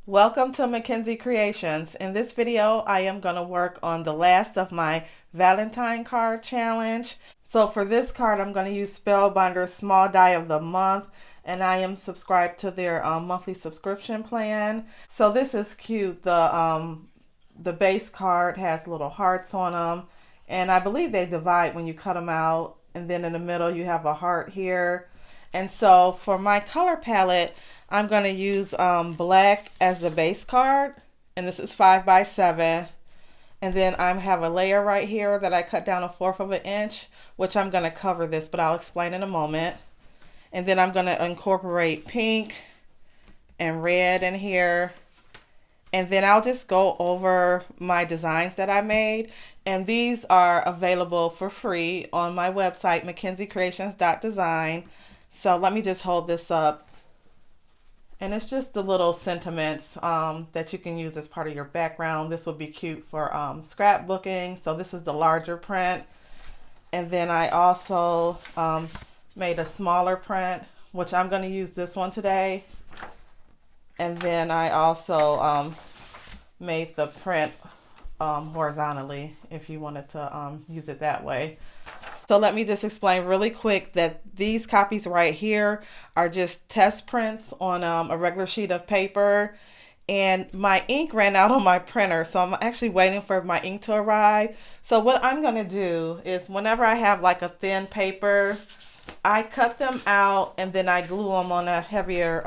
Welcome to Mackenzie Creations. In this video, I am going to work on the last of my Valentine card challenge. So for this card, I'm going to use Spellbinders Small Die of the Month, and I am subscribed to their monthly subscription plan. So this is cute. The base card has little hearts on them, and I believe they divide when you cut them out. And then in the middle, you have a heart here. And so for my color palette, I'm going to use black as the base card, and this is 5x7. And then I have a layer right here that I cut down 1/4 of an inch, which I'm going to cover this, but I'll explain in a moment. And then I'm going to incorporate pink and red in here. And then I'll just go over my designs that I made. And these are available for free on my website, mackenziecreations.design. So let me just hold this up. And it's just the little sentiments that you can use as part of your background. This would be cute for scrapbooking. So this is the larger print. And then I also made a smaller print, which I'm going to use this one today. And then I also made the print horizontally if you wanted to use it that way. So let me just explain really quick that these copies right here are just test prints on a regular sheet of paper. And my ink ran out on my printer, so I'm actually waiting for my ink to arrive. So what I'm going to do is whenever I have like a thin paper, I cut them out and then I glue them on a heavier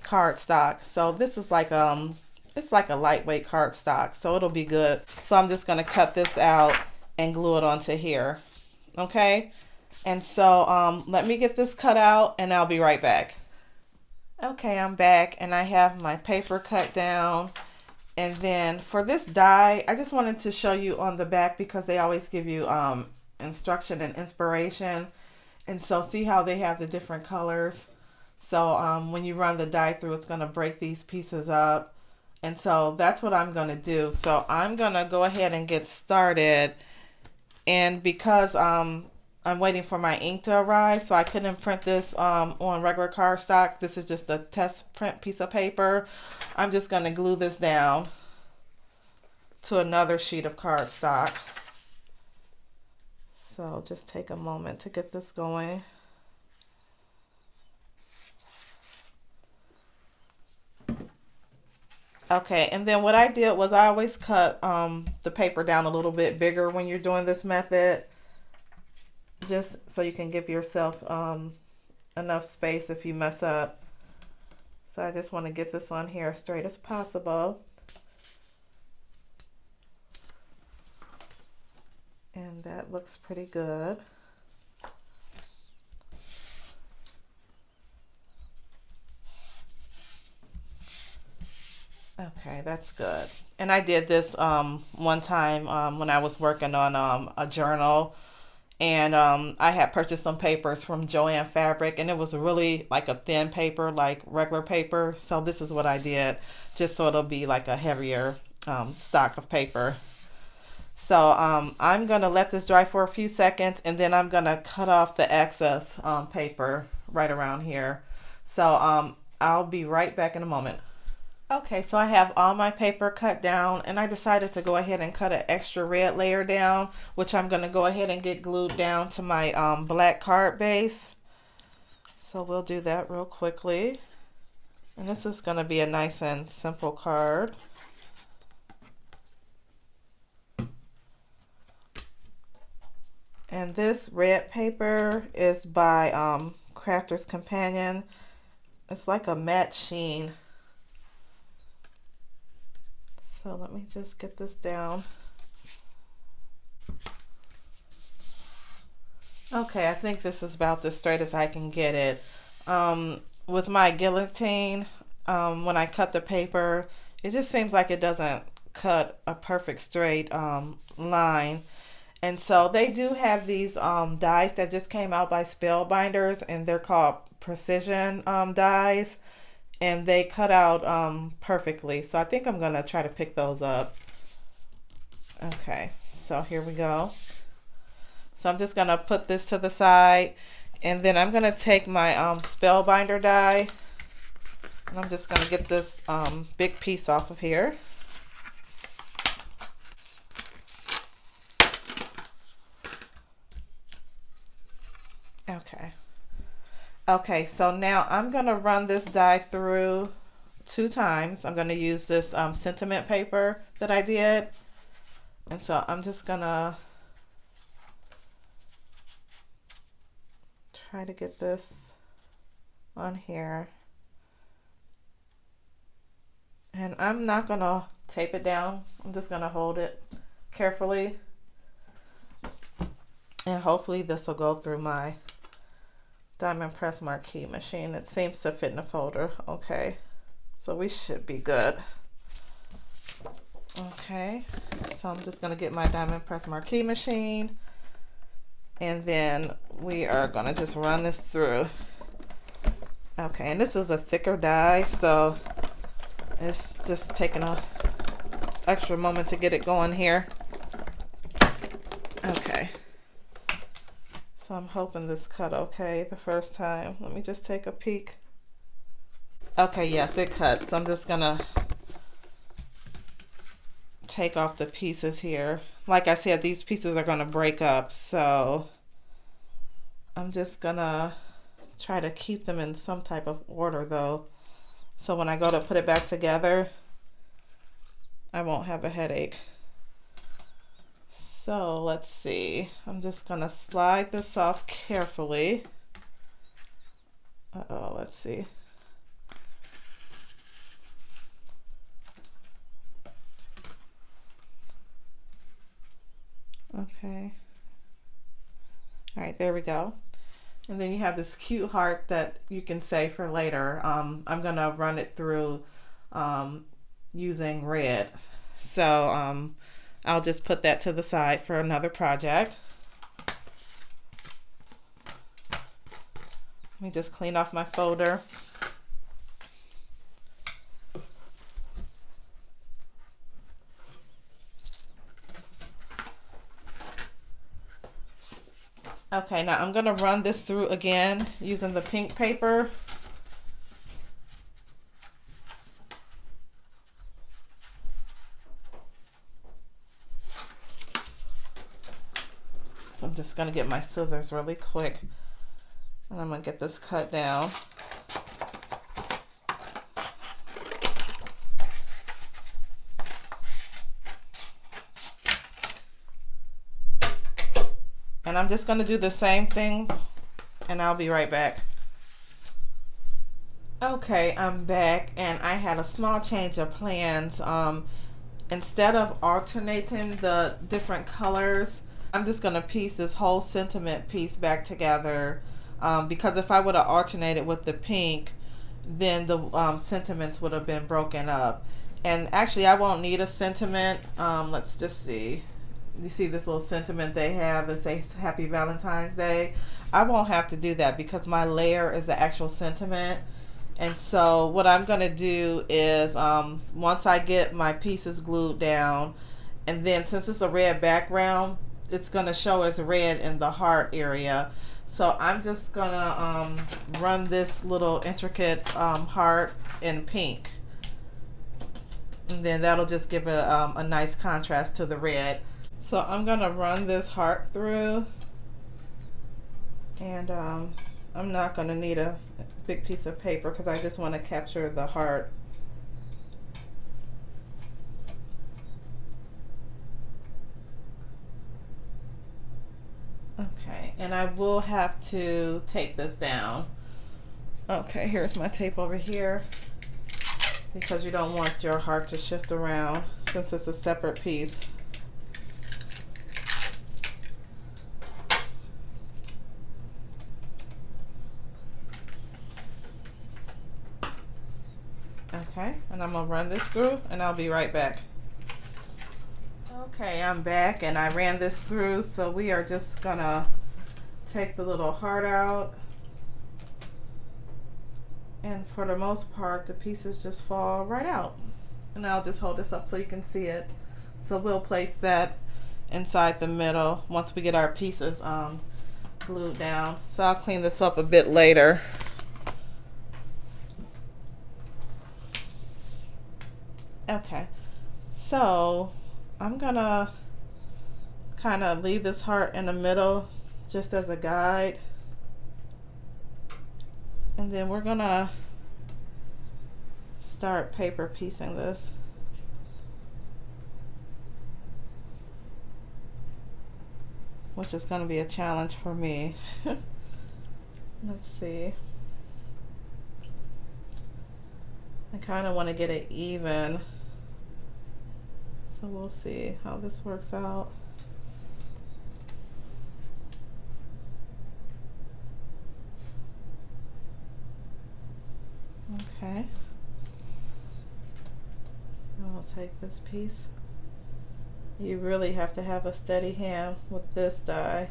cardstock. So this is like it's like a lightweight cardstock, so it'll be good. So I'm just going to cut this out and glue it onto here. Okay, and so let me get this cut out and I'll be right back. Okay, I'm back and I have my paper cut down. And then for this die, I just wanted to show you on the back because they always give you instruction and inspiration. And so see how they have the different colors. So when you run the die through, it's going to break these pieces up. And so that's what I'm going to do. So I'm going to go ahead and get started. And because I'm waiting for my ink to arrive, so I couldn't print this on regular cardstock. This is just a test print piece of paper. I'm just going to glue this down to another sheet of cardstock. So just take a moment to get this going. Okay, and then what I did was I always cut the paper down a little bit bigger when you're doing this method, just so you can give yourself enough space if you mess up. So I just want to get this on here as straight as possible. And that looks pretty good. Okay, that's good. And I did this one time when I was working on a journal, and I had purchased some papers from Joann Fabric, and it was really like a thin paper, like regular paper. So this is what I did, just so it'll be like a heavier stock of paper. So I'm gonna let this dry for a few seconds, and then I'm gonna cut off the excess paper right around here. So I'll be right back in a moment. Okay, so I have all my paper cut down, and I decided to go ahead and cut an extra red layer down, which I'm going to go ahead and get glued down to my black card base. So we'll do that real quickly. And this is going to be a nice and simple card. And this red paper is by Crafter's Companion. It's like a matte sheen. So let me just get this down. Okay, I think this is about as straight as I can get it. With my guillotine, when I cut the paper, it just seems like it doesn't cut a perfect straight line. And so they do have these dies that just came out by Spellbinders, and they're called precision dies. And they cut out perfectly. So I think I'm going to try to pick those up. Okay, so here we go. So I'm just going to put this to the side. And then I'm going to take my Spellbinder die. I'm just going to get this big piece off of here. Okay. Okay, so now I'm going to run this die through 2 times. I'm going to use this sentiment paper that I did. And so I'm just going to try to get this on here. And I'm not going to tape it down. I'm just going to hold it carefully. And hopefully this will go through my diamond press marquee machine. It seems to fit in the folder. Okay, so we should be good. Okay, so I'm just going to get my diamond press marquee machine. And then we are going to just run this through. Okay, and this is a thicker die, so it's just taking a extra moment to get it going here. Okay. So I'm hoping this cut okay the first time. Let me just take a peek. Okay, yes, it cut. So I'm just gonna take off the pieces here. Like I said, these pieces are gonna break up, so I'm just gonna try to keep them in some type of order though. So when I go to put it back together, I won't have a headache. So let's see. I'm just gonna slide this off carefully. Uh-oh, let's see. Okay. All right, there we go. And then you have this cute heart that you can save for later. I'm gonna run it through using red. So I'll just put that to the side for another project. Let me just clean off my folder. Okay, now I'm going to run this through again using the pink paper. So I'm just going to get my scissors really quick, and I'm going to get this cut down. And I'm just going to do the same thing, and I'll be right back. Okay, I'm back, and I had a small change of plans. Instead of alternating the different colors, I'm just going to piece this whole sentiment piece back together, because if I would have alternated with the pink, then the sentiments would have been broken up. And actually, I won't need a sentiment. Let's just see. You see this little sentiment they have, it says Happy Valentine's Day. I won't have to do that because my layer is the actual sentiment. And so what I'm going to do is once I get my pieces glued down, and then since it's a red background, it's going to show as red in the heart area. So I'm just going to run this little intricate heart in pink. And then that'll just give a nice contrast to the red. So I'm going to run this heart through, and I'm not going to need a big piece of paper because I just want to capture the heart. Okay, and I will have to tape this down. Okay, here's my tape over here because you don't want your heart to shift around since it's a separate piece. Okay, and I'm gonna run this through and I'll be right back. Okay, I'm back and I ran this through, so we are just gonna take the little heart out, and for the most part the pieces just fall right out. And I'll just hold this up so you can see it. So we'll place that inside the middle once we get our pieces glued down. So I'll clean this up a bit later. Okay, so I'm gonna kind of leave this heart in the middle just as a guide, and then we're gonna start paper piecing this. Which is going to be a challenge for me. Let's see. I kind of want to get it even. So we'll see how this works out. Okay. And we'll take this piece. You really have to have a steady hand with this die.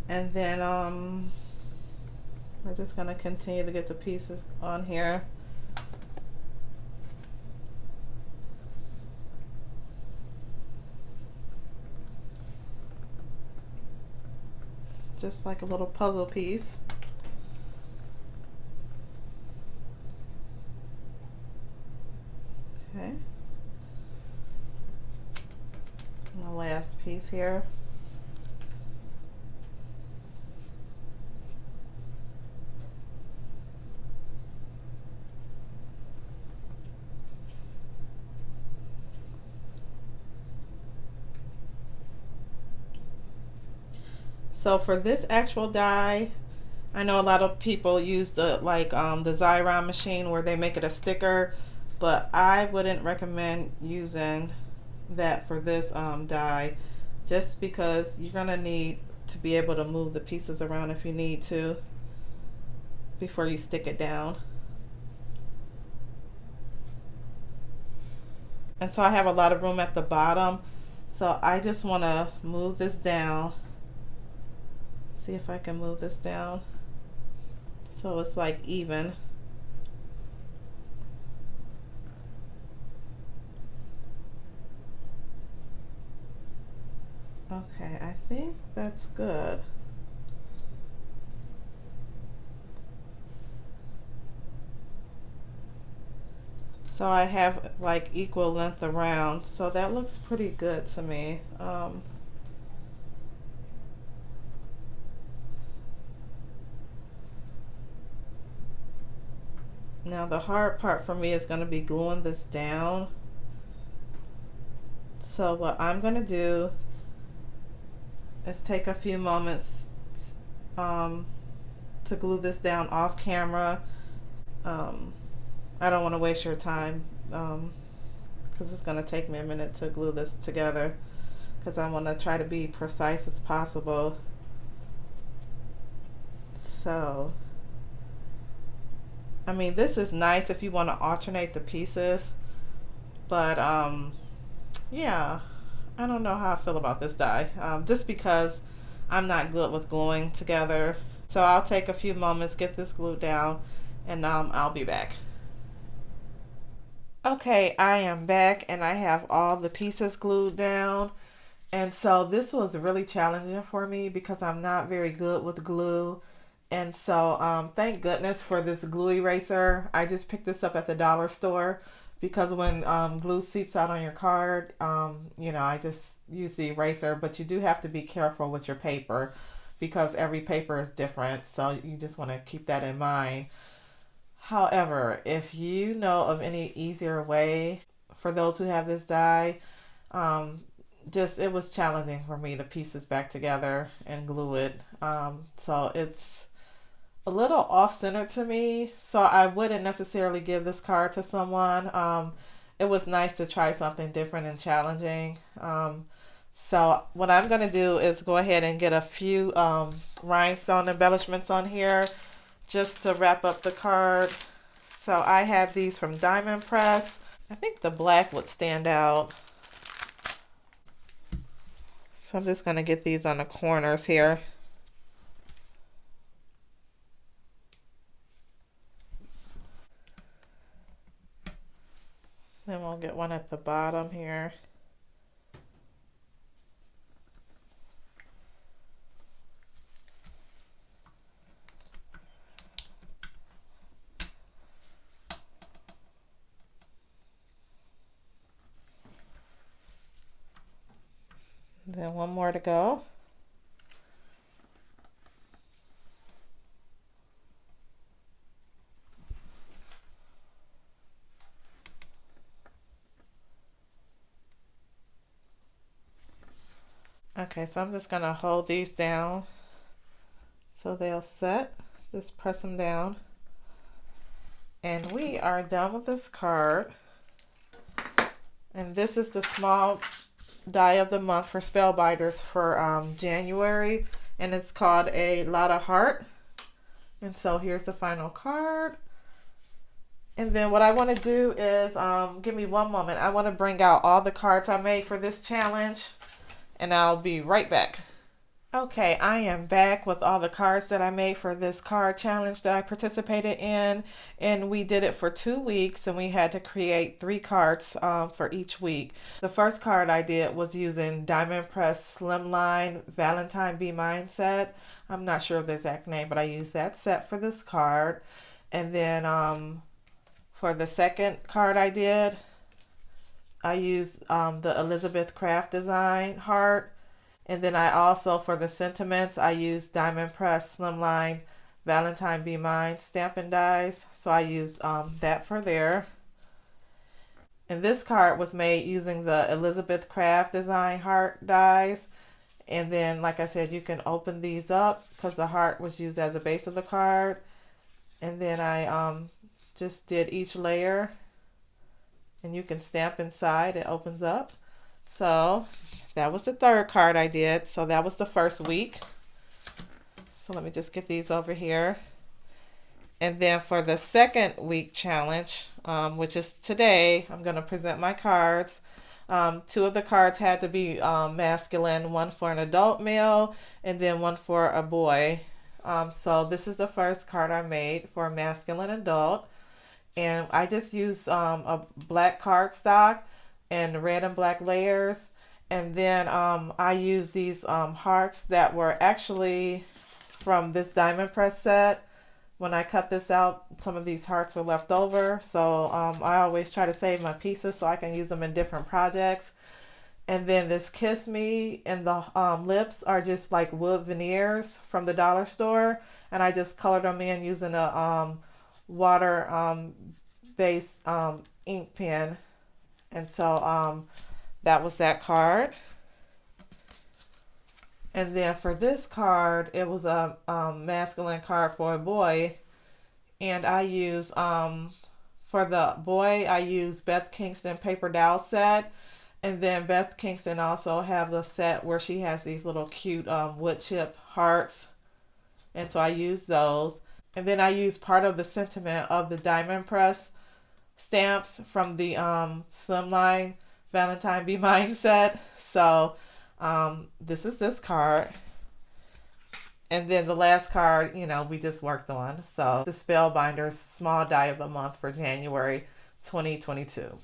And then we're just going to continue to get the pieces on here. It's just like a little puzzle piece. Okay. And the last piece here. So for this actual die, I know a lot of people use the the Xyron machine where they make it a sticker, but I wouldn't recommend using that for this die, just because you're gonna need to be able to move the pieces around if you need to before you stick it down. And so I have a lot of room at the bottom, so I just want to move this down. See if I can move this down so it's like even. Okay, I think that's good. So I have like equal length around, so that looks pretty good to me. Now the hard part for me is going to be gluing this down. So what I'm going to do is take a few moments to glue this down off camera. I don't want to waste your time because it's going to take me a minute to glue this together, because I want to try to be precise as possible. So I mean, this is nice if you want to alternate the pieces, but yeah, I don't know how I feel about this die, just because I'm not good with gluing together. So I'll take a few moments, get this glued down, and I'll be back. Okay, I am back and I have all the pieces glued down. And so this was really challenging for me because I'm not very good with glue. And so thank goodness for this glue eraser. I just picked this up at the dollar store because when glue seeps out on your card, you know, I just use the eraser. But you do have to be careful with your paper because every paper is different. So you just want to keep that in mind. However, if you know of any easier way for those who have this die, um, just it was challenging for me to piece this back together and glue it. So it's a little off center to me. So I wouldn't necessarily give this card to someone. It was nice to try something different and challenging. So what I'm going to do is go ahead and get a few rhinestone embellishments on here just to wrap up the card. So I have these from Diamond Press. I think the black would stand out. So I'm just going to get these on the corners here. Then we'll get one at the bottom here. then one more to go. Okay, so I'm just gonna hold these down so they'll set. Just press them down. And we are done with this card. And this is the small die of the month for Spellbinders for January. And it's called a Lotta heart. And so here's the final card. And then what I want to do is, give me one moment. I want to bring out all the cards I made for this challenge. And I'll be right back. Okay, I am back with all the cards that I made for this card challenge that I participated in. And we did it for 2 weeks and we had to create 3 cards for each week. The first card I did was using Diamond Press Slimline Valentine Be Mine set. I'm not sure of the exact name, but I used that set for this card. And then for the second card I did, I used the Elizabeth Craft Design heart. And then I also, for the sentiments, I used Diamond Press Slimline Valentine Be Mine stamping dies. So I used that for there. And this card was made using the Elizabeth Craft Design heart dies. And then, like I said, you can open these up because the heart was used as a base of the card. And then I just did each layer. And you can stamp inside, it opens up. So that was the third card I did. So that was the first week. So let me just get these over here. And then for the second week challenge, which is today, I'm going to present my cards. 2 of the cards had to be masculine, one for an adult male and then one for a boy. So this is the first card I made for a masculine adult. And I just used a black cardstock and red and black layers. And then I used these hearts that were actually from this Diamond Press set. When I cut this out, some of these hearts were left over. So I always try to save my pieces so I can use them in different projects. And then this Kiss Me and the lips are just like wood veneers from the dollar store. And I just colored them in using a water based ink pen. And so that was that card. And then for this card, it was a masculine card for a boy. And I used, for the boy, I used Beth Kingston paper dowel set. And then Beth Kingston also have the set where she has these little cute wood chip hearts. And so I used those. And then I used part of the sentiment of the Diamond Press stamps from the Slimline Valentine Be Mine set. So this is this card. And then the last card, you know, we just worked on. So the Spellbinders Small Die of the Month for January 2022.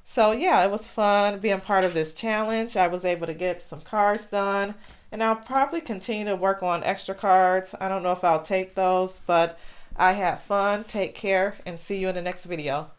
So yeah, it was fun being part of this challenge. I was able to get some cards done. And I'll probably continue to work on extra cards. I don't know if I'll tape those, but I had fun. Take care and see you in the next video.